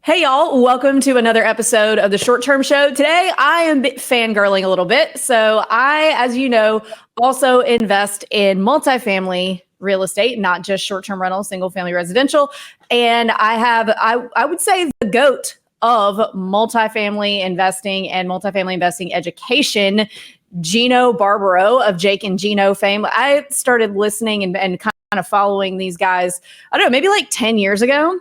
Hey y'all, welcome to another episode of the Short Term Show. Today I am fangirling a little bit. So I, as you know, also invest in multifamily real estate, not just short-term rental, single family residential. And I would say the GOAT of multifamily investing and multifamily investing education, Gino Barbaro of Jake and Gino fame. I started listening and kind of following these guys, I don't know, maybe like 10 years ago.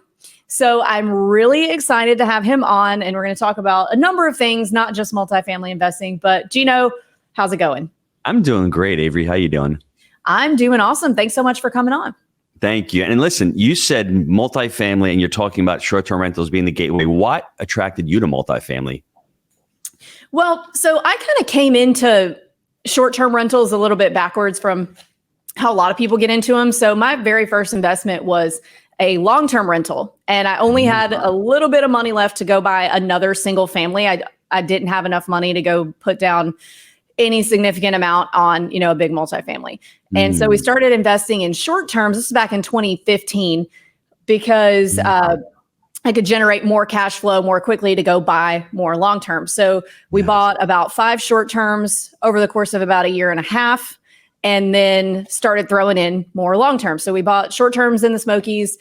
So I'm really excited to have him on, and we're going to talk about a number of things, not just multifamily investing. But Gino, how's it going? I'm doing great, Avery. How you doing? I'm doing awesome. Thanks so much for coming on. Thank you. And listen, you said multifamily, and you're talking about short-term rentals being the gateway. What attracted you to multifamily? Well, so I kind of came into short-term rentals a little bit backwards from how a lot of people get into them. So my very first investment was a long-term rental, and I only had a little bit of money left to go buy another single family. I didn't have enough money to go put down any significant amount on, a big multifamily. And so we started investing in short terms. This is back in 2015 because I could generate more cash flow more quickly to go buy more long term. So we bought about 5 short terms over the course of about a year and a half, and then started throwing in more long term. So we bought short terms in the Smokies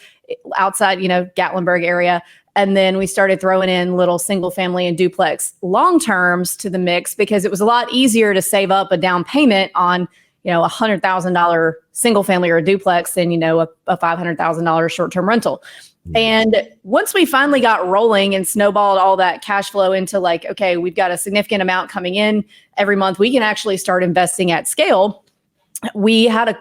outside, Gatlinburg area. And then we started throwing in little single family and duplex long terms to the mix because it was a lot easier to save up a down payment on, $100,000 single family or a duplex than, a $500,000 short term rental. And once we finally got rolling and snowballed all that cash flow into like, okay, we've got a significant amount coming in every month, we can actually start investing at scale. We had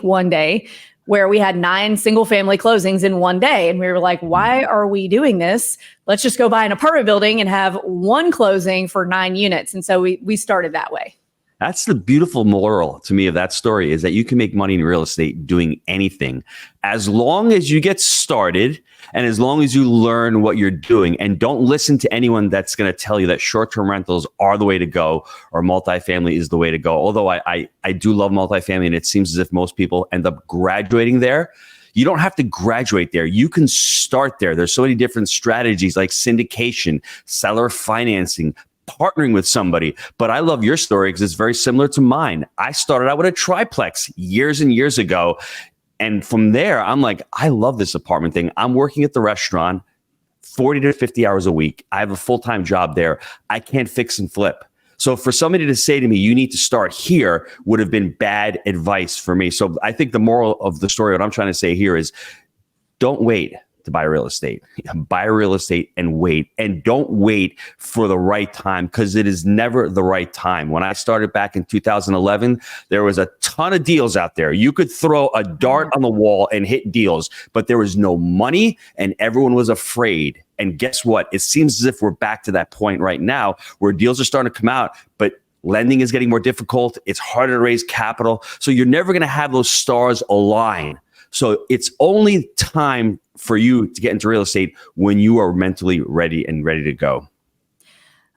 one day where we had 9 single family closings in one day. And we were like, why are we doing this? Let's just go buy an apartment building and have one closing for 9 units. And so we started that way. That's the beautiful moral to me of that story, is that you can make money in real estate doing anything as long as you get started and as long as you learn what you're doing, and don't listen to anyone that's going to tell you that short-term rentals are the way to go or multifamily is the way to go. Although I do love multifamily, and it seems as if most people end up graduating there. You don't have to graduate there. You can start there. There's so many different strategies like syndication, seller financing, partnering with somebody. But I love your story because it's very similar to mine. I started out with a triplex years and years ago. And from there, I'm like, I love this apartment thing. I'm working at the restaurant 40 to 50 hours a week. I have a full-time job there. I can't fix and flip. So for somebody to say to me, you need to start here, would have been bad advice for me. So I think the moral of the story, what I'm trying to say here is, don't wait to buy real estate. Buy real estate and wait. And don't wait for the right time, because it is never the right time. When I started back in 2011, there was a ton of deals out there. You could throw a dart on the wall and hit deals, but there was no money and everyone was afraid. And guess what? It seems as if we're back to that point right now where deals are starting to come out, but lending is getting more difficult. It's harder to raise capital. So you're never going to have those stars align. So it's only time for you to get into real estate when you are mentally ready and ready to go.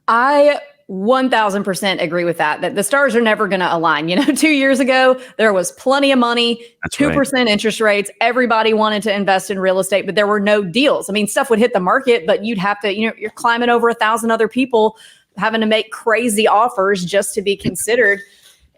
I 1000% agree with that the stars are never going to align. 2 years ago, there was plenty of money, That's 2% right. interest rates. Everybody wanted to invest in real estate, but there were no deals. I mean, stuff would hit the market, but you'd have to, you're climbing over 1,000 other people having to make crazy offers just to be considered.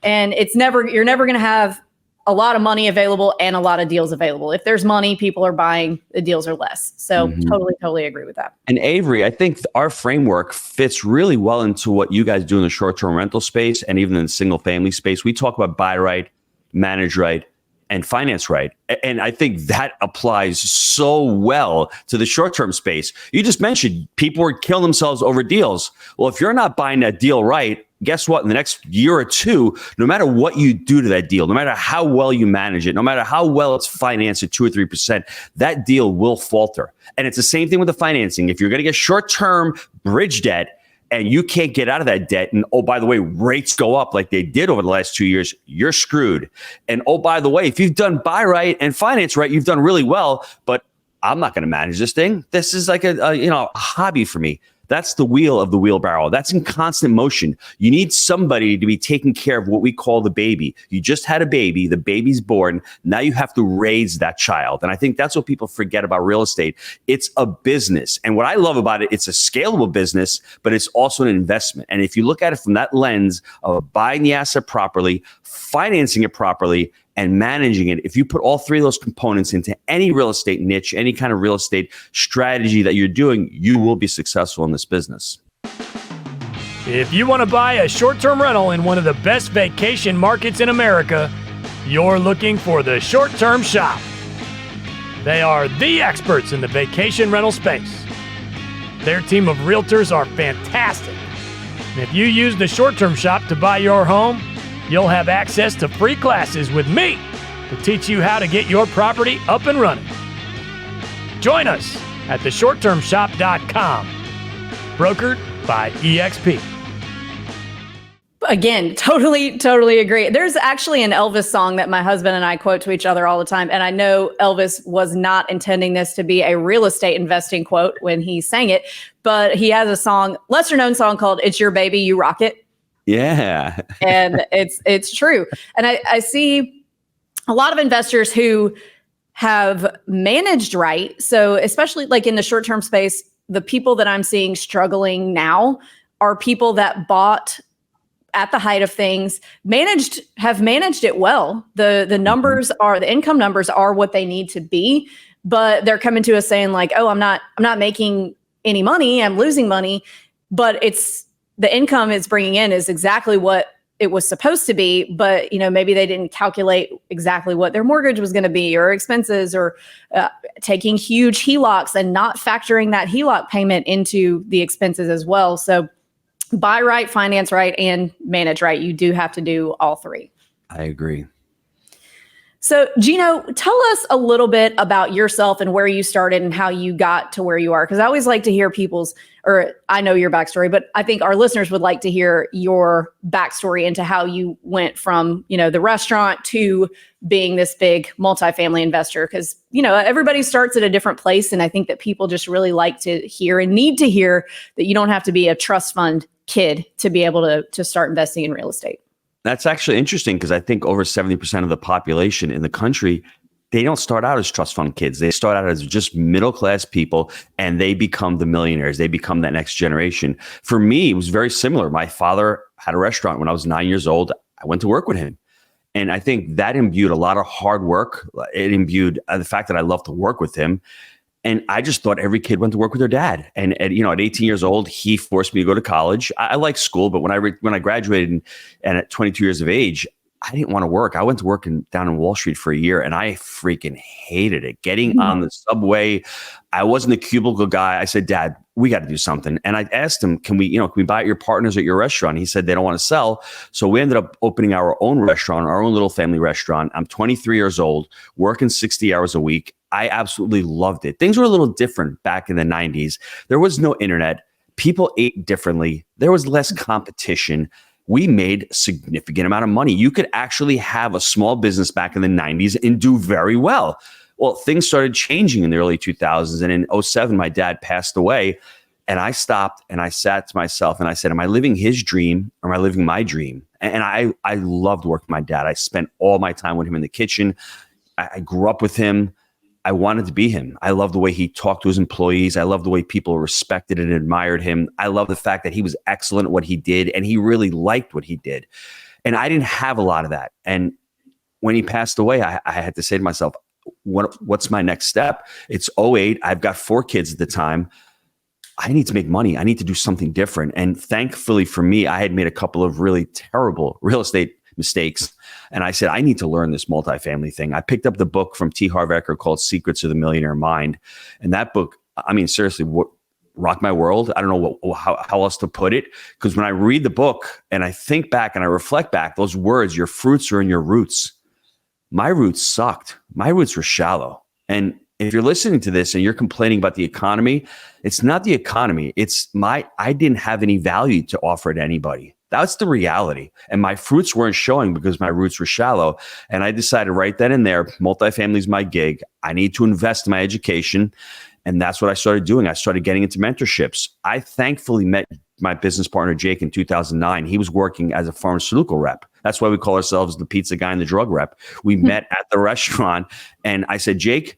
And you're never going to have a lot of money available and a lot of deals available. If there's money, people are buying, the deals are less. So totally agree with that. And Avery, I think our framework fits really well into what you guys do in the short-term rental space and even in the single family space. We talk about buy right, manage right, and finance right. And I think that applies so well to the short-term space. You just mentioned people were killing themselves over deals. Well, if you're not buying that deal right, guess what? In the next year or two, no matter what you do to that deal, no matter how well you manage it, no matter how well it's financed at 2 or 3%, that deal will falter. And it's the same thing with the financing. If you're going to get short-term bridge debt and you can't get out of that debt, and oh, by the way, rates go up like they did over the last 2 years, you're screwed. And oh, by the way, if you've done buy right and finance right, you've done really well, but I'm not going to manage this thing. This is like a hobby for me. That's the wheel of the wheelbarrow. That's in constant motion. You need somebody to be taking care of what we call the baby. You just had a baby. The baby's born. Now you have to raise that child. And I think that's what people forget about real estate. It's a business. And what I love about it, it's a scalable business, but it's also an investment. And if you look at it from that lens of buying the asset properly, financing it properly, and managing it, if you put all three of those components into any real estate niche, any kind of real estate strategy that you're doing, you will be successful in this business. If you want to buy a short-term rental in one of the best vacation markets in America, you're looking for the Short-Term Shop. They are the experts in the vacation rental space. Their team of realtors are fantastic. And if you use the Short-Term Shop to buy your home, you'll have access to free classes with me to teach you how to get your property up and running. Join us at theshorttermshop.com. Brokered by EXP. Again, totally agree. There's actually an Elvis song that my husband and I quote to each other all the time. And I know Elvis was not intending this to be a real estate investing quote when he sang it, but he has a song, lesser known song called It's Your Baby, You Rock It. Yeah. And it's true. And I see a lot of investors who have managed right. So especially like in the short-term space, the people that I'm seeing struggling now are people that bought at the height of things, have managed it well. The numbers are, the income numbers are what they need to be, but they're coming to us saying like, oh, I'm not making any money. I'm losing money, but the income it's bringing in is exactly what it was supposed to be, but maybe they didn't calculate exactly what their mortgage was going to be or expenses, or taking huge HELOCs and not factoring that HELOC payment into the expenses as well. So buy right, finance right, and manage right. You do have to do all three. I agree. So Gino, tell us a little bit about yourself and where you started and how you got to where you are. Because I always like to hear I know your backstory, but I think our listeners would like to hear your backstory into how you went from, the restaurant to being this big multifamily investor. Because, everybody starts at a different place. And I think that people just really like to hear and need to hear that you don't have to be a trust fund kid to be able to start investing in real estate. That's actually interesting because I think over 70% of the population in the country, they don't start out as trust fund kids. They start out as just middle-class people, and they become the millionaires. They become that next generation. For me, it was very similar. My father had a restaurant when I was 9 years old. I went to work with him. And I think that imbued a lot of hard work. It imbued the fact that I loved to work with him. And I just thought every kid went to work with their dad. And at 18 years old, he forced me to go to college. I like school, but when I graduated and at 22 years of age, I didn't want to work. I went to work down in Wall Street for a year, and I freaking hated it. Getting on the subway, I wasn't a cubicle guy. I said, Dad, we got to do something. And I asked him, can we buy at your partners at your restaurant? He said they don't want to sell. So we ended up opening our own restaurant, our own little family restaurant. I'm 23 years old, working 60 hours a week. I absolutely loved it. Things were a little different back in the 90s. There was no internet. People ate differently. There was less competition. We made a significant amount of money. You could actually have a small business back in the 90s and do very well. Well, things started changing in the early 2000s. And in 2007, my dad passed away. And I stopped and I sat to myself and I said, am I living his dream or am I living my dream? And I loved working with my dad. I spent all my time with him in the kitchen. I grew up with him. I wanted to be him. I love the way he talked to his employees. I love the way people respected and admired him. I love the fact that he was excellent at what he did and he really liked what he did. And I didn't have a lot of that. And when he passed away, I had to say to myself, what's my next step? It's 2008. I've got 4 kids at the time. I need to make money. I need to do something different. And thankfully for me, I had made a couple of really terrible real estate mistakes. And I said, I need to learn this multifamily thing. I picked up the book from T. Harv Eker called Secrets of the Millionaire Mind. And that book, I mean, seriously, rocked my world. I don't know how else to put it. Because when I read the book and I think back and I reflect back, those words, your fruits are in your roots. My roots sucked. My roots were shallow. And if you're listening to this and you're complaining about the economy, it's not the economy. I didn't have any value to offer to anybody. That's the reality. And my fruits weren't showing because my roots were shallow. And I decided right then and there, multifamily is my gig. I need to invest in my education. And that's what I started doing. I started getting into mentorships. I thankfully met my business partner, Jake, in 2009. He was working as a pharmaceutical rep. That's why we call ourselves the pizza guy and the drug rep. We met at the restaurant, and I said, Jake,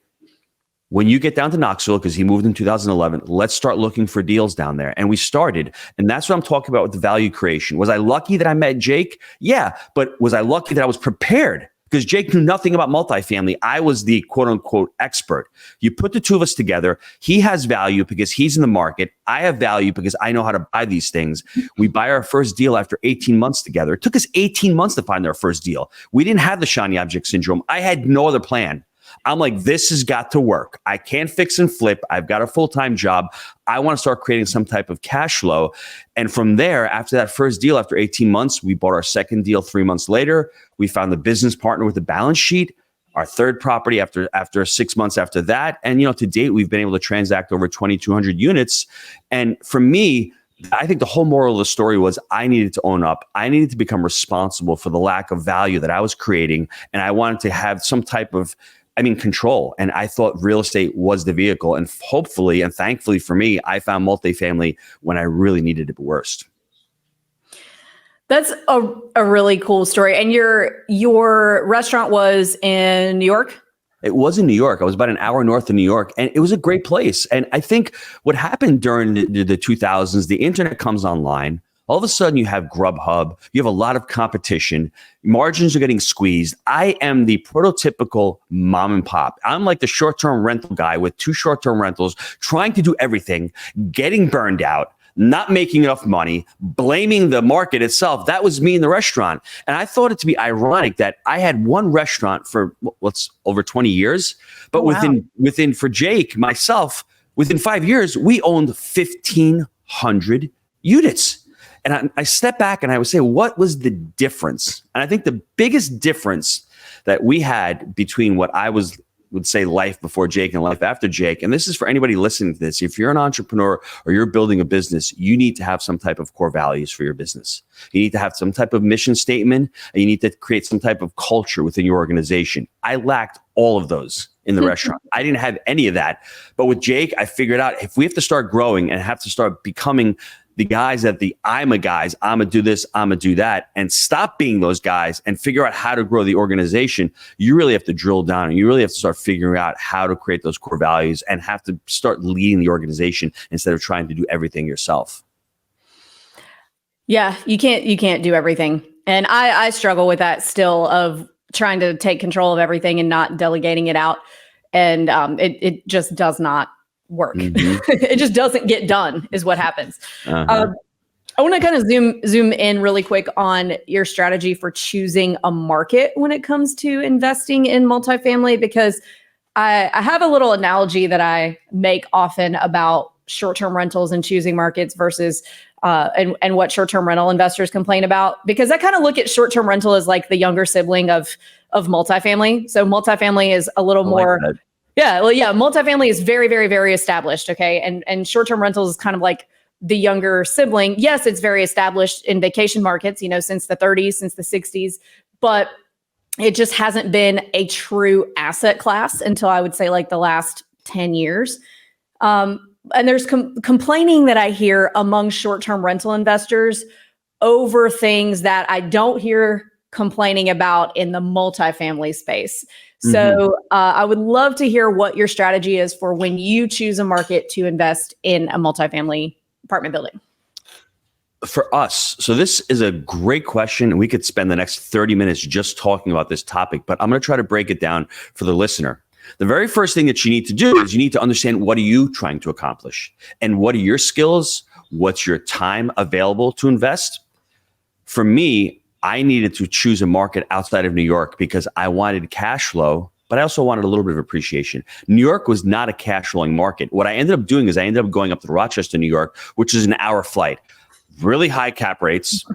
when you get down to Knoxville, because he moved in 2011, let's start looking for deals down there. And we started. And that's what I'm talking about with the value creation. Was I lucky that I met Jake? Yeah. But was I lucky that I was prepared? Because Jake knew nothing about multifamily. I was the quote unquote expert. You put the two of us together. He has value because he's in the market. I have value because I know how to buy these things. We buy our first deal after 18 months together. It took us 18 months to find our first deal. We didn't have the shiny object syndrome. I had no other plan. I'm like, this has got to work. I can't fix and flip. I've got a full-time job. I want to start creating some type of cash flow. And from there, after that first deal, after 18 months, we bought our second deal 3 months later. We found the business partner with the balance sheet, our third property after 6 months after that. And, to date, we've been able to transact over 2,200 units. And for me, I think the whole moral of the story was I needed to own up. I needed to become responsible for the lack of value that I was creating. And I wanted to have some type of control. And I thought real estate was the vehicle. And hopefully, and thankfully for me, I found multifamily when I really needed it worst. That's a really cool story. And your restaurant was in New York? It was in New York. I was about an hour north of New York, and it was a great place. And I think what happened during the 2000s, the internet comes online. All of a sudden, you have Grubhub. You have a lot of competition. Margins are getting squeezed. I am the prototypical mom and pop. I'm like the short-term rental guy with 2 short-term rentals, trying to do everything, getting burned out, not making enough money, blaming the market itself. That was me in the restaurant. And I thought it to be ironic that I had one restaurant for what's over 20 years. But within for Jake, myself, within 5 years, we owned 1,500 units. And I step back and I would say, what was the difference? And I think the biggest difference that we had between what I would say life before Jake and life after Jake, and this is for anybody listening to this, if you're an entrepreneur or you're building a business, you need to have some type of core values for your business. You need to have some type of mission statement, and you need to create some type of culture within your organization. I lacked all of those in the restaurant. I didn't have any of that. But with Jake, I figured out if we have to start growing and have to start becoming the guys that I'm going to do this, I'm going to do that, and stop being those guys and figure out how to grow the organization, you really have to drill down and you really have to start figuring out how to create those core values and have to start leading the organization instead of trying to do everything yourself. Yeah, you can't do everything. And I struggle with that still, of trying to take control of everything and not delegating it out. And it just does not work. It just doesn't get done is what happens. I want to kind of zoom in really quick on your strategy for choosing a market when it comes to investing in multifamily, because I have a little analogy that I make often about short-term rentals and choosing markets versus and what short-term rental investors complain about, because I kind of look at short-term rental as like the younger sibling of multifamily. So multifamily is a little more. Multifamily is very, very, very established. Okay. And short-term rentals is kind of like the younger sibling. Yes, it's very established in vacation markets, since the 30s, since the 60s, but it just hasn't been a true asset class until I would say like the last 10 years. And there's complaining that I hear among short-term rental investors over things that I don't hear complaining about in the multifamily space. So I would love to hear what your strategy is for when you choose a market to invest in a multifamily apartment building. For us, so this is a great question, and we could spend the next 30 minutes just talking about this topic, but I'm going to try to break it down for the listener. The very first thing that you need to do is you need to understand, what are you trying to accomplish? And what are your skills? What's your time available to invest? For me, I needed to choose a market outside of New York because I wanted cash flow, but I also wanted a little bit of appreciation. New York was not a cash flowing market. What I ended up doing is I ended up going up to Rochester, New York, which is an hour flight. Really high cap rates,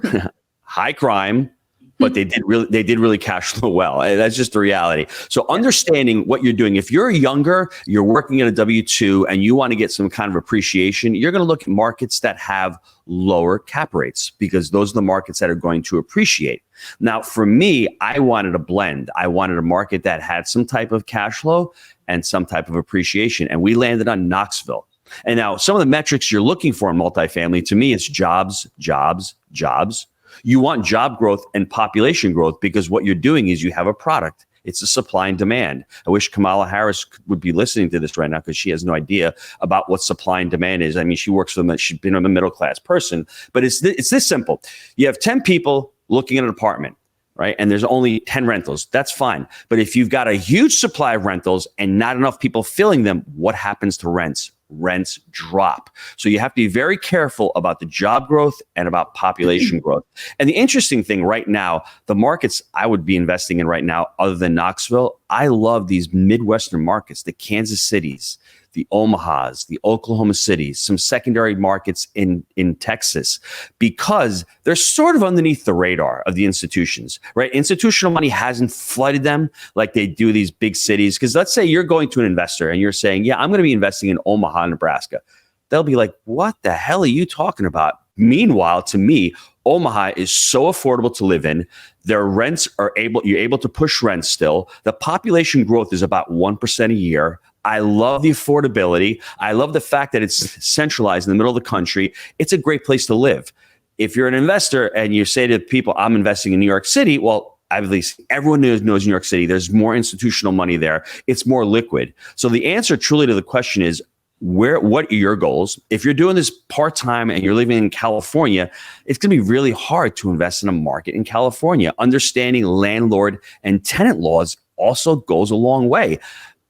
high crime, but they did really cash flow well. And that's just the reality. So understanding what you're doing, if you're younger, you're working at a W-2 and you want to get some kind of appreciation, you're going to look at markets that have lower cap rates because those are the markets that are going to appreciate. Now, for me, I wanted a blend. I wanted a market that had some type of cash flow and some type of appreciation. And we landed on Knoxville. And now some of the metrics you're looking for in multifamily, to me, it's jobs, jobs, jobs. You want job growth and population growth because what you're doing is you have a product. It's a supply and demand. I wish Kamala Harris would be listening to this right now because she has no idea about what supply and demand is. I mean, she works for them. She's been a middle class person, but it's this simple. You have 10 people looking at an apartment, right? And there's only 10 rentals. That's fine. But if you've got a huge supply of rentals and not enough people filling them, what happens to rents? Rents drop. So you have to be very careful about the job growth and about population growth. And the interesting thing right now, the markets I would be investing in right now, other than Knoxville, I love these Midwestern markets, the Kansas Cities, the Omahas, the Oklahoma Cities, some secondary markets in Texas, because they're sort of underneath the radar of the institutions, right? Institutional money hasn't flooded them like they do these big cities. Because let's say you're going to an investor and you're saying, yeah, I'm going to be investing in Omaha, Nebraska. They'll be like, what the hell are you talking about? Meanwhile, to me, Omaha is so affordable to live in. Their rents you're able to push rents still. The population growth is about 1% a year. I love the affordability. I love the fact that it's centralized in the middle of the country. It's a great place to live. If you're an investor and you say to people, I'm investing in New York City, well, at least everyone knows New York City. There's more institutional money there. It's more liquid. So the answer truly to the question is, what are your goals? If you're doing this part-time and you're living in California, it's going to be really hard to invest in a market in California. Understanding landlord and tenant laws also goes a long way.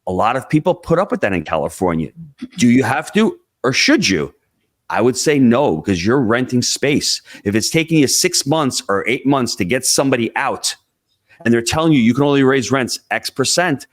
A lot of people put up with that in California. Do you have to, or should you? I would say no, because you're renting space. If it's taking you 6 months or 8 months to get somebody out, and they're telling you can only raise rents X%,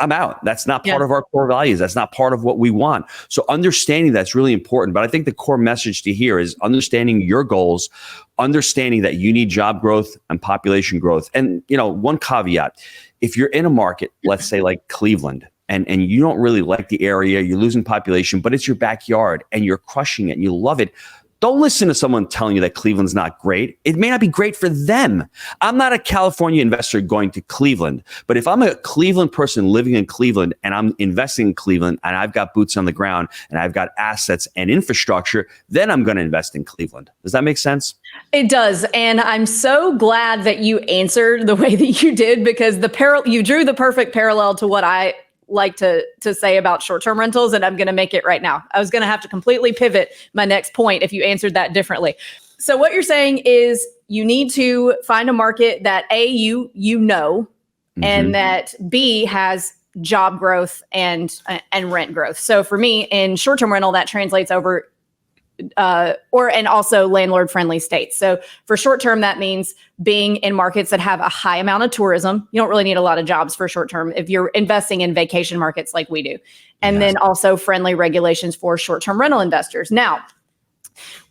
I'm out. That's not part of our core values. That's not part of what we want. So understanding that's really important. But I think the core message to hear is understanding your goals, understanding that you need job growth and population growth. And, one caveat, if you're in a market, let's say like Cleveland, and you don't really like the area, you're losing population, but it's your backyard and you're crushing it and you love it, don't listen to someone telling you that Cleveland's not great. It may not be great for them. I'm not a California investor going to Cleveland, but if I'm a Cleveland person living in Cleveland and I'm investing in Cleveland and I've got boots on the ground and I've got assets and infrastructure, then I'm going to invest in Cleveland. Does that make sense? It does. And I'm so glad that you answered the way that you did, because you drew the perfect parallel to what I like to say about short-term rentals, and I'm going to make it right now. I was going to have to completely pivot my next point if you answered that differently. So what you're saying is you need to find a market that A, you know, and that B, has job growth and rent growth. So for me, in short-term rental, that translates over and also landlord friendly states. So for short term, that means being in markets that have a high amount of tourism. You don't really need a lot of jobs for short term if you're investing in vacation markets like we do. And then also friendly regulations for short term rental investors. Now,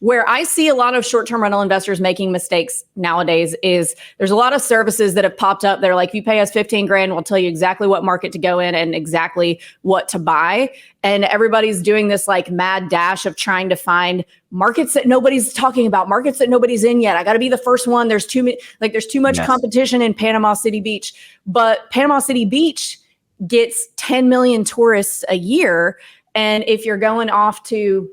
where I see a lot of short-term rental investors making mistakes nowadays is there's a lot of services that have popped up. They're like, if you pay us 15 grand, we'll tell you exactly what market to go in and exactly what to buy. And everybody's doing this like mad dash of trying to find markets that nobody's talking about, markets that nobody's in yet. I got to be the first one. There's too much competition in Panama City Beach, but Panama City Beach gets 10 million tourists a year. And if you're going off to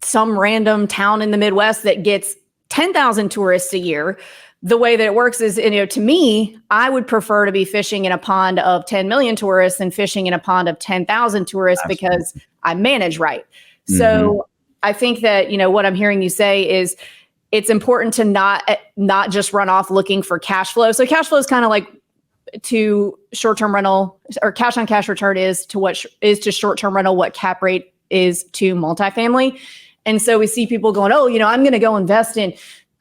some random town in the Midwest that gets 10,000 tourists a year, the way that it works is, to me, I would prefer to be fishing in a pond of 10 million tourists than fishing in a pond of 10,000 tourists. Absolutely. Because I manage right. So I think that, what I'm hearing you say is it's important to not just run off looking for cash flow. So cash flow is kind of like to short-term rental, or cash on cash return is to short-term rental what cap rate is to multifamily. And so we see people going, I'm going to go invest in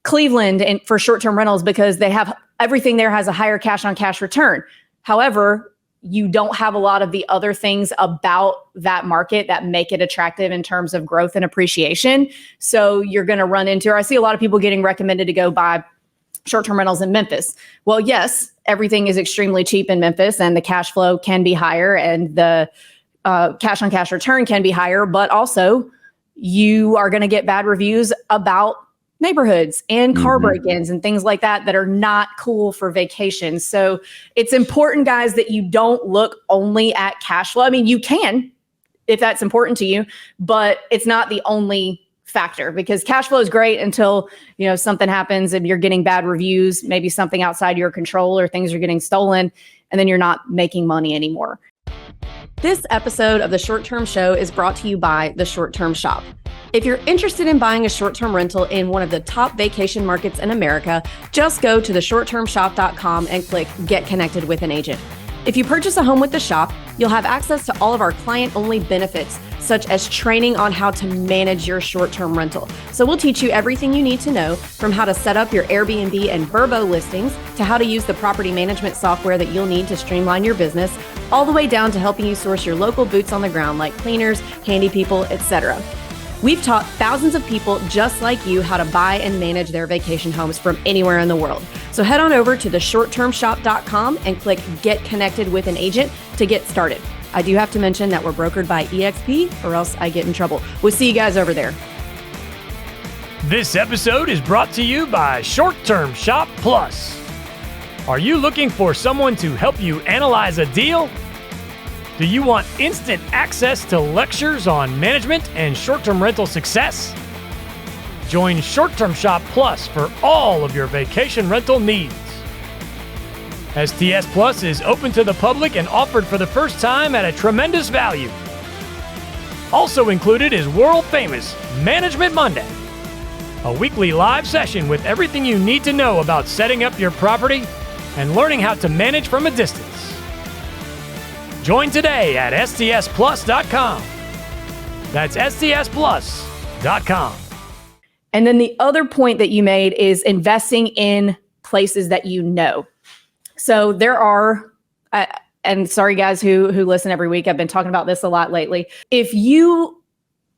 Cleveland and for short-term rentals because they have everything there has a higher cash on cash return. However, you don't have a lot of the other things about that market that make it attractive in terms of growth and appreciation. So you're going to run into, or I see a lot of people getting recommended to go buy short-term rentals in Memphis. Well, yes, everything is extremely cheap in Memphis and the cash flow can be higher and the cash on cash return can be higher, but also you are going to get bad reviews about neighborhoods and car break-ins and things like that are not cool for vacation. So it's important, guys, that you don't look only at cash flow. I mean, you can if that's important to you, but it's not the only factor, because cash flow is great until, something happens and you're getting bad reviews, maybe something outside your control or things are getting stolen, and then you're not making money anymore. This episode of The Short Term Show is brought to you by The Short Term Shop. If you're interested in buying a short-term rental in one of the top vacation markets in America, just go to theshorttermshop.com and click Get Connected with an Agent. If you purchase a home with the shop, you'll have access to all of our client-only benefits, such as training on how to manage your short-term rental. So we'll teach you everything you need to know, from how to set up your Airbnb and Vrbo listings to how to use the property management software that you'll need to streamline your business, all the way down to helping you source your local boots on the ground like cleaners, handy people, etc. We've taught thousands of people just like you how to buy and manage their vacation homes from anywhere in the world. So head on over to theshorttermshop.com and click Get Connected with an Agent to get started. I do have to mention that we're brokered by EXP, or else I get in trouble. We'll see you guys over there. This episode is brought to you by Short Term Shop Plus. Are you looking for someone to help you analyze a deal? Do you want instant access to lectures on management and short-term rental success? Join Short Term Shop Plus for all of your vacation rental needs. STS Plus is open to the public and offered for the first time at a tremendous value. Also included is world-famous Management Monday, a weekly live session with everything you need to know about setting up your property and learning how to manage from a distance. Join today at stsplus.com. That's stsplus.com. And then the other point that you made is investing in places that you know. So there are, and sorry guys who listen every week, I've been talking about this a lot lately. If you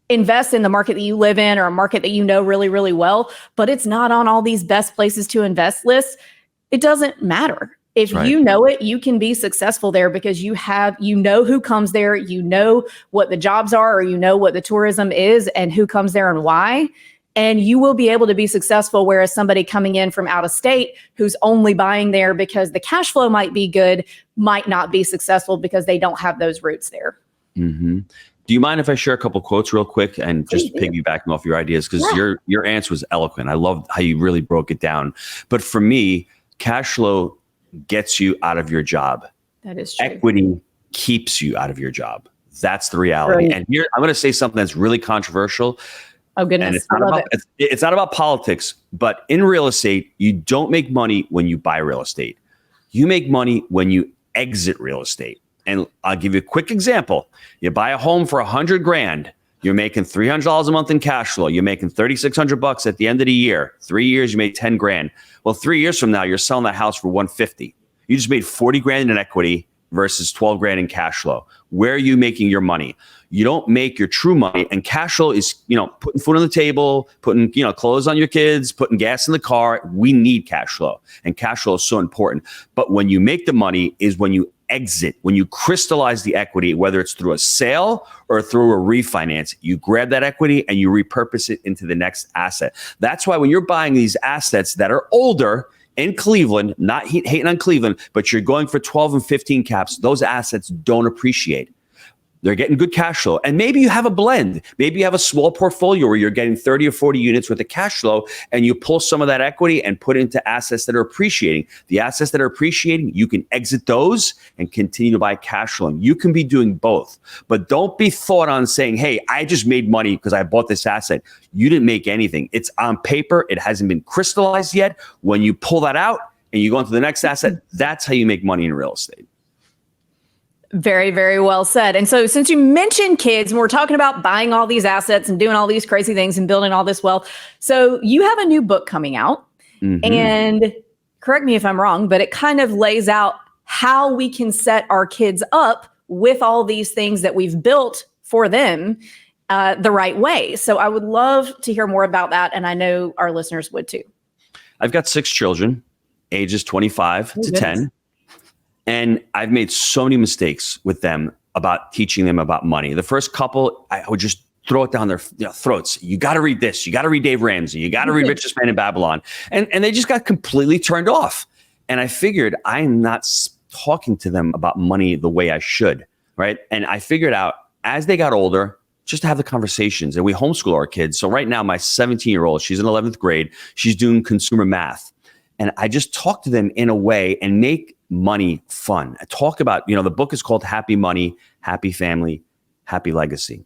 invest in the market that you live in or a market that you know really, really well, but it's not on all these best places to invest lists, it doesn't matter. If you know it, you can be successful there because you know who comes there, you know what the jobs are, or you know what the tourism is and who comes there and why. And you will be able to be successful, whereas somebody coming in from out of state who's only buying there because the cash flow might be good, might not be successful because they don't have those roots there. Mm-hmm. Do you mind if I share a couple quotes real quick and just piggybacking off your ideas? Because your answer was eloquent. I love how you really broke it down. But for me, cash flow gets you out of your job. That is true. Equity keeps you out of your job. That's the reality. And here, I'm going to say something that's really controversial. Oh, goodness. And it's not about politics, but in real estate, you don't make money when you buy real estate. You make money when you exit real estate. And I'll give you a quick example. You buy a home for $100,000. You're making $300 a month in cash flow. You're making $3,600 at the end of the year. 3 years, you made $10,000. Well, 3 years from now, you're selling that house for $150,000. You just made $40,000 in equity versus $12,000 in cash flow. Where are you making your money? You don't make your true money. And cash flow is, putting food on the table, putting, clothes on your kids, putting gas in the car. We need cash flow. And cash flow is so important. But when you make the money is when you exit, when you crystallize the equity, whether it's through a sale or through a refinance, you grab that equity and you repurpose it into the next asset. That's why when you're buying these assets that are older in Cleveland, not hating on Cleveland, but you're going for 12 and 15 caps, those assets don't appreciate. They're getting good cash flow. And maybe you have a blend. Maybe you have a small portfolio where you're getting 30 or 40 units with the cash flow and you pull some of that equity and put it into assets that are appreciating. The assets that are appreciating, you can exit those and continue to buy cash flow. You can be doing both. But don't be thought on saying, hey, I just made money because I bought this asset. You didn't make anything. It's on paper. It hasn't been crystallized yet. When you pull that out and you go into the next asset, that's how you make money in real estate. Very, very well said. And so since you mentioned kids and we're talking about buying all these assets and doing all these crazy things and building all this wealth. So you have a new book coming out and correct me if I'm wrong, but it kind of lays out how we can set our kids up with all these things that we've built for them the right way. So I would love to hear more about that. And I know our listeners would too. I've got 6 children, ages 25 to 10. And I've made so many mistakes with them about teaching them about money. The first couple, I would just throw it down their throats. You got to read this. You got to read Dave Ramsey. You got to read Richest Man in Babylon. And they just got completely turned off. And I figured I'm not talking to them about money the way I should, right? And I figured out as they got older, just to have the conversations. And we homeschool our kids. So right now, my 17-year-old, she's in 11th grade. She's doing consumer math. And I just talk to them in a way and make money fun. I talk about, the book is called Happy Money, Happy Family, Happy Legacy.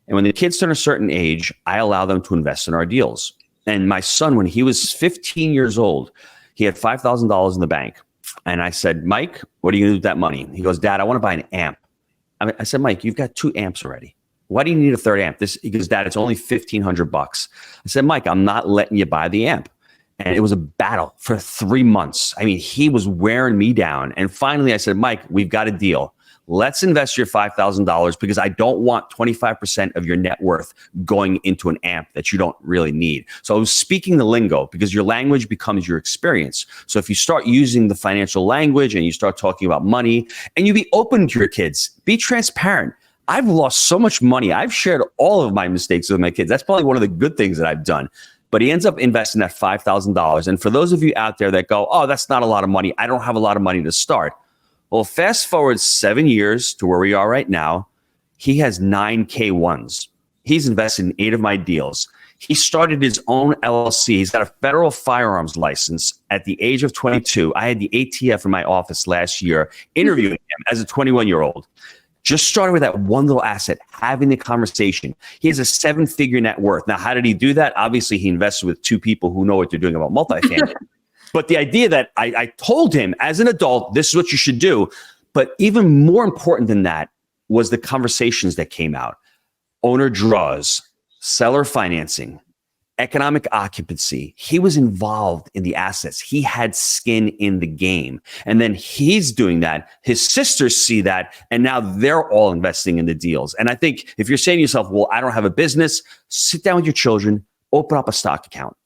And when the kids turn a certain age, I allow them to invest in our deals. And my son, when he was 15 years old, he had $5,000 in the bank. And I said, Mike, what are you going to do with that money? He goes, Dad, I want to buy an amp. I said, Mike, you've got 2 amps already. Why do you need a third amp? He goes, Dad, it's only $1,500. I said, Mike, I'm not letting you buy the amp. And it was a battle for 3 months. I mean, he was wearing me down. And finally, I said, Mike, we've got a deal. Let's invest your $5,000 because I don't want 25% of your net worth going into an amp that you don't really need. So I was speaking the lingo because your language becomes your experience. So if you start using the financial language and you start talking about money and you be open to your kids, be transparent. I've lost so much money. I've shared all of my mistakes with my kids. That's probably one of the good things that I've done. But he ends up investing that $5,000. And for those of you out there that go, oh, that's not a lot of money. I don't have a lot of money to start. Well, fast forward 7 years to where we are right now. He has 9 K1s. He's invested in 8 of my deals. He started his own LLC. He's got a federal firearms license at the age of 22. I had the ATF in my office last year interviewing him as a 21-year-old. Just started with that one little asset, having the conversation. He has a 7-figure net worth. Now, how did he do that? Obviously, he invested with 2 people who know what they're doing about multifamily. But the idea that I told him as an adult, this is what you should do. But even more important than that was the conversations that came out. Owner draws, seller financing, economic occupancy. He was involved in the assets. He had skin in the game. And then he's doing that. His sisters see that. And now they're all investing in the deals. And I think if you're saying to yourself, well, I don't have a business, sit down with your children, open up a stock account,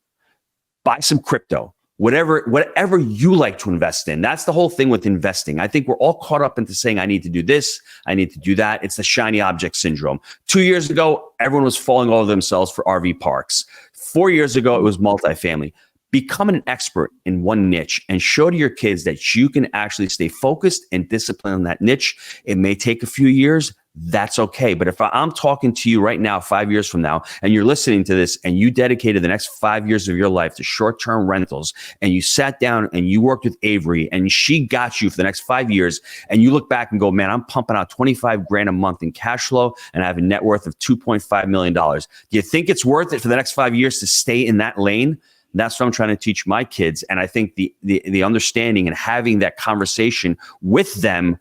buy some crypto, whatever you like to invest in. That's the whole thing with investing. I think we're all caught up into saying, I need to do this, I need to do that. It's the shiny object syndrome. 2 years ago, everyone was falling all over themselves for RV parks. 4 years ago, it was multifamily. Become an expert in one niche and show to your kids that you can actually stay focused and disciplined on that niche. It may take a few years. That's okay. But if I'm talking to you right now, 5 years from now, and you're listening to this and you dedicated the next 5 years of your life to short-term rentals, and you sat down and you worked with Avery and she got you for the next 5 years, and you look back and go, man, I'm pumping out 25 grand a month in cash flow and I have a net worth of $2.5 million. Do you think it's worth it for the next 5 years to stay in that lane? That's what I'm trying to teach my kids. And I think the understanding and having that conversation with them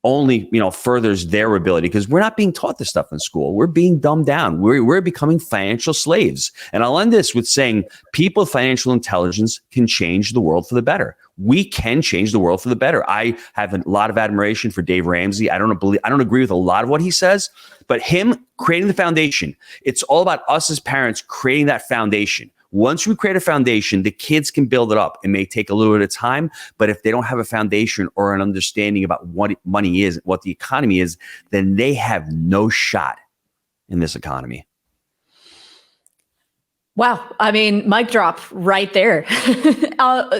only, furthers their ability, because we're not being taught this stuff in school. We're being dumbed down. We're becoming financial slaves. And I'll end this with saying people with financial intelligence can change the world for the better. We can change the world for the better. I have a lot of admiration for Dave Ramsey. I don't agree with a lot of what he says, but him creating the foundation, it's all about us as parents creating that foundation. Once we create a foundation, the kids can build it up. It may take a little bit of time, but if they don't have a foundation or an understanding about what money is, what the economy is, then they have no shot in this economy. Wow. I mean, mic drop right there.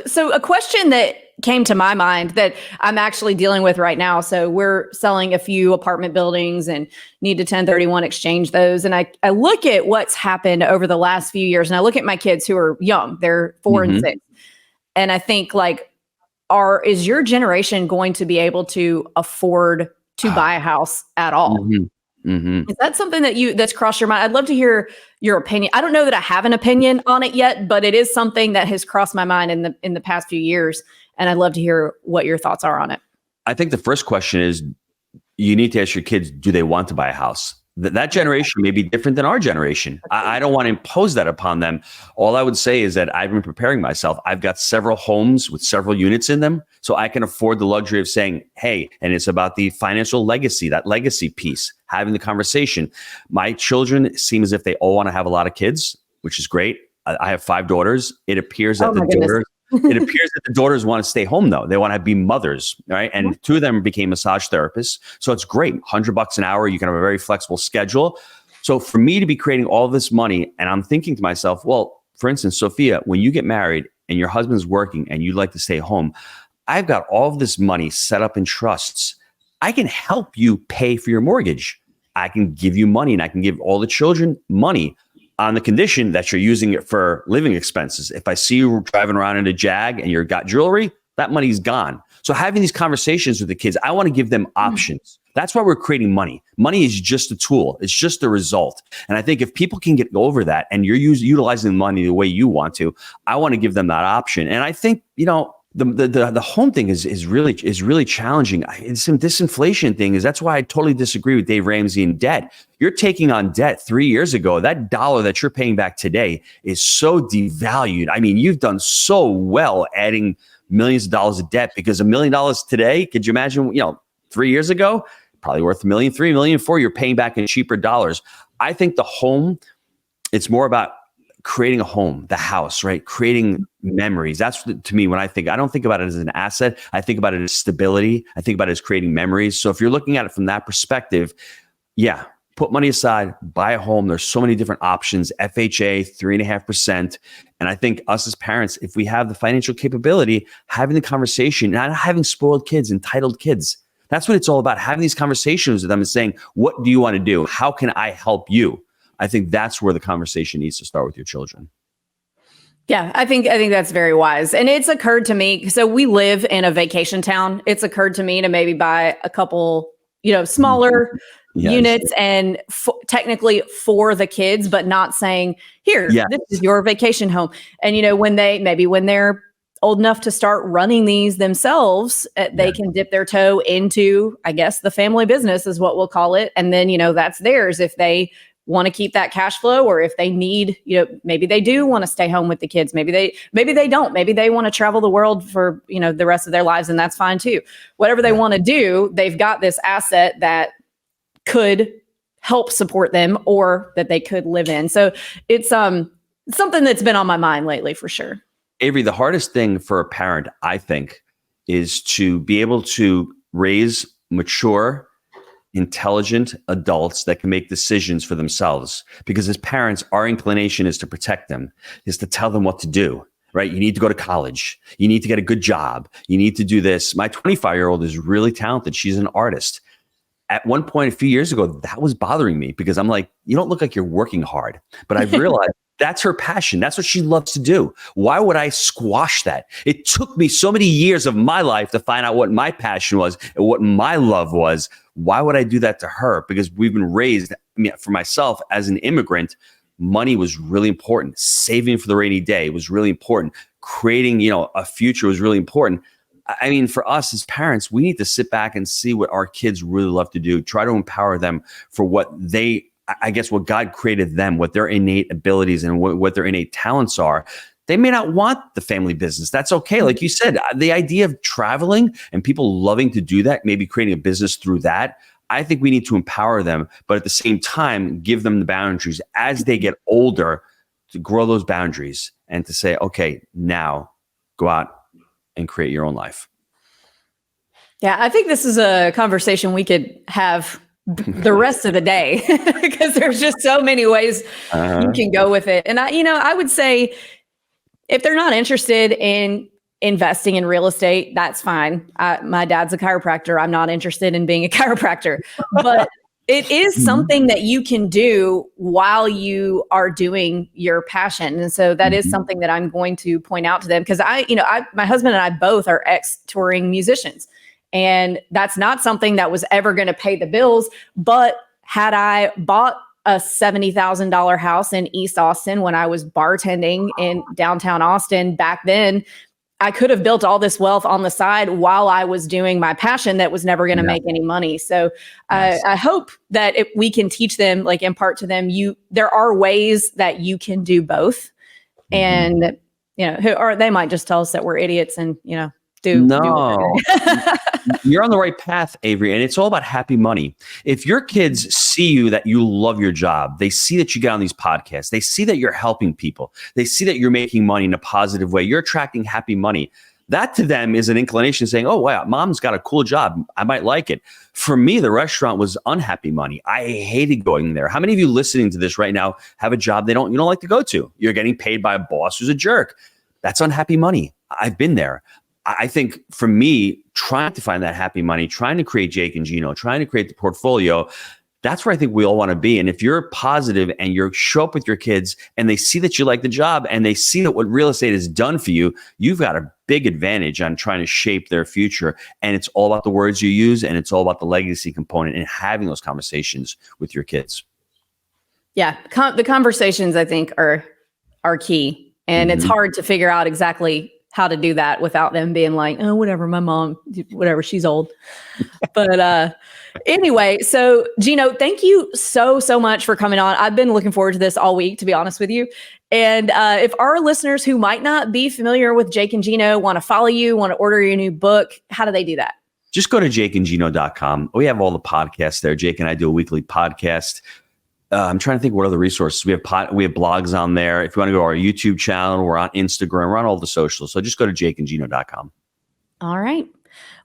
So a question that came to my mind that I'm actually dealing with right now. So we're selling a few apartment buildings and need to 1031 exchange those. And I look at what's happened over the last few years, and I look at my kids who are young, they're 4 and 6. And I think is your generation going to be able to afford to buy a house at all? Is that something that's crossed your mind? I'd love to hear your opinion. I don't know that I have an opinion on it yet, but it is something that has crossed my mind in the past few years. And I'd love to hear what your thoughts are on it. I think the first question is you need to ask your kids, do they want to buy a house? That generation may be different than our generation. I don't want to impose that upon them. All I would say is that I've been preparing myself. I've got several homes with several units in them, so I can afford the luxury of saying, hey, and it's about the financial legacy, that legacy piece, having the conversation. My children seem as if they all want to have a lot of kids, which is great. I have 5 daughters. It appears that Oh my goodness. the daughters want to stay home though. They want to be mothers, right? And 2 of them became massage therapists. So it's great. $100 an hour. You can have a very flexible schedule. So for me to be creating all this money, and I'm thinking to myself, well, for instance, Sophia, when you get married and your husband's working and you'd like to stay home, I've got all of this money set up in trusts. I can help you pay for your mortgage. I can give you money and I can give all the children money on the condition that you're using it for living expenses. If I see you driving around in a Jag and you've got jewelry, that money's gone. So having these conversations with the kids, I want to give them options. That's why we're creating money. Money is just a tool. It's just a result. And I think if people can get over that and you're utilizing the money the way you want to, I want to give them that option. And I think, the home thing is really challenging. This inflation thing that's why I totally disagree with Dave Ramsey in debt. You're taking on debt 3 years ago. That dollar that you're paying back today is so devalued. I mean, you've done so well adding millions of dollars of debt, because $1 million today, could you imagine, 3 years ago, probably worth $1 million, $3 million, $4 million, you're paying back in cheaper dollars. I think the home, it's more about creating a home, the house, right? Creating memories. That's to me, when I don't think about it as an asset. I think about it as stability. I think about it as creating memories. So if you're looking at it from that perspective, yeah, put money aside, buy a home. There's so many different options, FHA, 3.5%. And I think us as parents, if we have the financial capability, having the conversation, not having spoiled kids, entitled kids. That's what it's all about. Having these conversations with them and saying, what do you want to do? How can I help you? I think that's where the conversation needs to start with your children. Yeah, I think that's very wise. And it's occurred to me, so we live in a vacation town. It's occurred to me to maybe buy a couple, smaller units and technically for the kids, but not saying, here, this is your vacation home. And, when they're old enough to start running these themselves, they can dip their toe into, I guess, the family business is what we'll call it. And then, that's theirs if they want to keep that cash flow, or if they need, maybe they do want to stay home with the kids. Maybe they don't. Maybe they want to travel the world for, the rest of their lives, and that's fine too. Whatever they want to do, they've got this asset that could help support them or that they could live in. So it's something that's been on my mind lately for sure. Avery, the hardest thing for a parent, I think, is to be able to raise mature, intelligent adults that can make decisions for themselves. Because as parents, our inclination is to protect them, is to tell them what to do, right? You need to go to college. You need to get a good job. You need to do this. My 25-year-old is really talented. She's an artist. At one point, a few years ago, that was bothering me because I'm like, you don't look like you're working hard. But I've realized that's her passion. That's what she loves to do. Why would I squash that? It took me so many years of my life to find out what my passion was and what my love was. Why would I do that to her? Because we've been raised, for myself as an immigrant, money was really important. Saving for the rainy day was really important. Creating, a future was really important. For us as parents, we need to sit back and see what our kids really love to do. Try to empower them for what what God created them, what their innate abilities and what their innate talents are. They may not want the family business. That's okay. Like you said, the idea of traveling and people loving to do that, maybe creating a business through that, I think we need to empower them, but at the same time, give them the boundaries as they get older to grow those boundaries and to say, okay, now go out and create your own life. Yeah, I think this is a conversation we could have the rest of the day because there's just so many ways you can go with it. And I would say if they're not interested in investing in real estate, that's fine. My dad's a chiropractor. I'm not interested in being a chiropractor, but it is something that you can do while you are doing your passion. And so that is something that I'm going to point out to them because my husband and I both are ex-touring musicians. And that's not something that was ever going to pay the bills. But had I bought a $70,000 house in East Austin when I was bartending in downtown Austin back then, I could have built all this wealth on the side while I was doing my passion that was never going to make any money. So I hope that if we can teach them, impart to them, there are ways that you can do both. And, or they might just tell us that we're idiots and, do No, what you're on the right path, Avery. And it's all about happy money. If your kids see you that you love your job, they see that you get on these podcasts, they see that you're helping people, they see that you're making money in a positive way, you're attracting happy money. That to them is an inclination saying, oh, wow, mom's got a cool job. I might like it. For me, the restaurant was unhappy money. I hated going there. How many of you listening to this right now have a job you don't like to go to? You're getting paid by a boss who's a jerk. That's unhappy money. I've been there. I think for me, trying to find that happy money, trying to create Jake and Gino, trying to create the portfolio, that's where I think we all want to be. And if you're positive and you show up with your kids and they see that you like the job and they see that what real estate has done for you, you've got a big advantage on trying to shape their future. And it's all about the words you use, and it's all about the legacy component and having those conversations with your kids. Yeah, the conversations I think are key, and it's hard to figure out exactly how to do that without them being like, oh, whatever, my mom, whatever, she's old. But anyway, so Gino, thank you so much for coming on. I've been looking forward to this all week, to be honest with you. And if our listeners who might not be familiar with Jake and Gino want to follow you, want to order your new book, how do they do that? Just go to jakeandgino.com. We have all the podcasts there. Jake and I do a weekly podcast. I'm trying to think what other resources we have. We have blogs on there. If you want to go to our YouTube channel, we're on Instagram, we're on all the socials. So just go to jakeandgino.com. All right.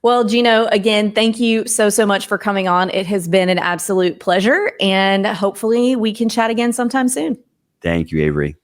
Well, Gino, again, thank you so much for coming on. It has been an absolute pleasure, and hopefully we can chat again sometime soon. Thank you, Avery.